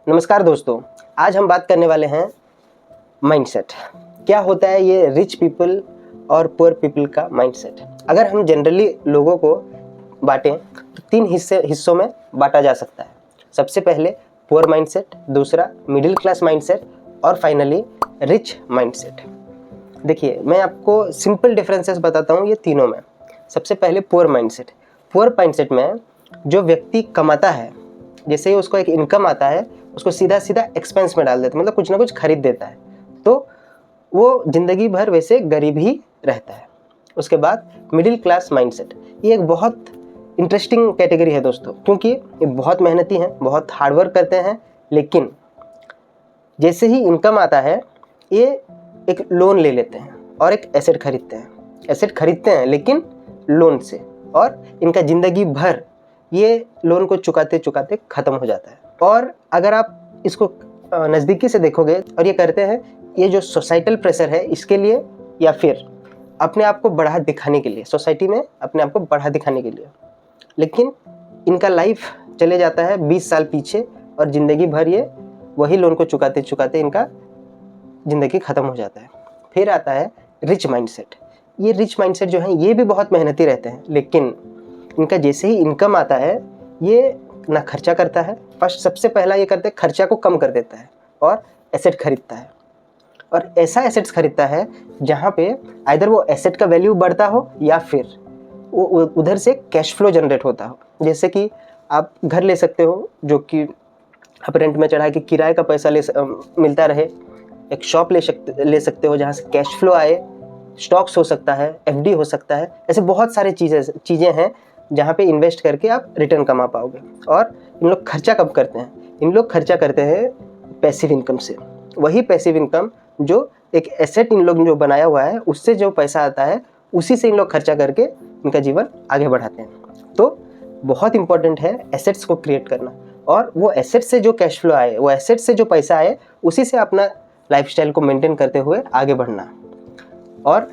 नमस्कार दोस्तों, आज हम बात करने वाले हैं माइंडसेट। क्या होता है ये रिच पीपल और पुअर पीपल का माइंडसेट। अगर हम जनरली लोगों को बांटें तो तीन हिस्सों में बांटा जा सकता है। सबसे पहले पुअर माइंडसेट, दूसरा मिडिल क्लास माइंडसेट और फाइनली रिच माइंडसेट। देखिए, मैं आपको सिंपल डिफरेंसेस बताता हूँ ये तीनों में। सबसे पहले पुअर माइंडसेट। पुअर माइंडसेट में जो व्यक्ति कमाता है, जैसे ही उसको एक इनकम आता है उसको सीधा सीधा एक्सपेंस में डाल देता है, मतलब कुछ ना कुछ खरीद देता है, तो वो ज़िंदगी भर वैसे गरीब ही रहता है। उसके बाद मिडिल क्लास माइंडसेट, ये एक बहुत इंटरेस्टिंग कैटेगरी है दोस्तों, क्योंकि ये बहुत मेहनती हैं, बहुत हार्डवर्क करते हैं, लेकिन जैसे ही इनकम आता है ये एक लोन ले लेते हैं और एक एसेट खरीदते हैं लेकिन लोन से, और इनका ज़िंदगी भर ये लोन को चुकाते चुकाते ख़त्म हो जाता है। और अगर आप इसको नज़दीकी से देखोगे और ये करते हैं, ये जो सोसाइटल प्रेशर है इसके लिए, या फिर अपने आप को बढ़ा दिखाने के लिए, सोसाइटी में अपने आप को बढ़ा दिखाने के लिए, लेकिन इनका लाइफ चले जाता है 20 साल पीछे और ज़िंदगी भर ये वही लोन को चुकाते चुकाते इनका ज़िंदगी ख़त्म हो जाता है। फिर आता है रिच माइंडसेट। ये रिच माइंडसेट जो है ये भी बहुत मेहनती रहते हैं, लेकिन इनका जैसे ही इनकम आता है ये ना खर्चा करता है। फर्स्ट सबसे पहला ये करते हैं, खर्चा को कम कर देता है और एसेट खरीदता है, और ऐसा एसेट्स खरीदता है जहाँ पे आइदर वो एसेट का वैल्यू बढ़ता हो या फिर वो उधर से कैश फ्लो जनरेट होता हो। जैसे कि आप घर ले सकते हो जो कि आप रेंट में चढ़ा के किराए का पैसा मिलता रहे। एक शॉप ले सकते हो जहाँ से कैश फ्लो आए। स्टॉक्स हो सकता है, एफडी हो सकता है, ऐसे बहुत सारे चीज़ें हैं जहाँ पे इन्वेस्ट करके आप रिटर्न कमा पाओगे। और इन लोग खर्चा कब करते हैं? इन लोग खर्चा करते हैं पैसिव इनकम से। वही पैसिव इनकम जो एक एसेट इन लोग जो बनाया हुआ है उससे जो पैसा आता है उसी से इन लोग खर्चा करके इनका जीवन आगे बढ़ाते हैं। तो बहुत इंपॉर्टेंट है एसेट्स को क्रिएट करना, और वो एसेट से जो कैश फ्लो आए, वो एसेट से जो पैसा आए, उसी से अपना लाइफस्टाइल को मेंटेन करते हुए आगे बढ़ना। और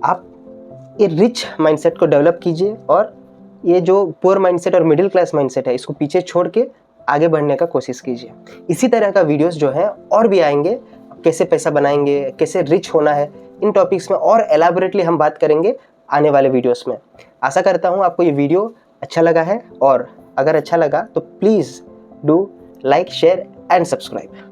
आप ये रिच माइंडसेट को डेवलप कीजिए, और ये जो पुअर माइंडसेट और मिडिल क्लास माइंडसेट है इसको पीछे छोड़ के आगे बढ़ने का कोशिश कीजिए। इसी तरह का वीडियोस जो हैं और भी आएंगे, कैसे पैसा बनाएंगे, कैसे रिच होना है, इन टॉपिक्स में और एलाबोरेटली हम बात करेंगे आने वाले वीडियोस में। आशा करता हूँ आपको ये वीडियो अच्छा लगा है, और अगर अच्छा लगा तो please do like, share and subscribe.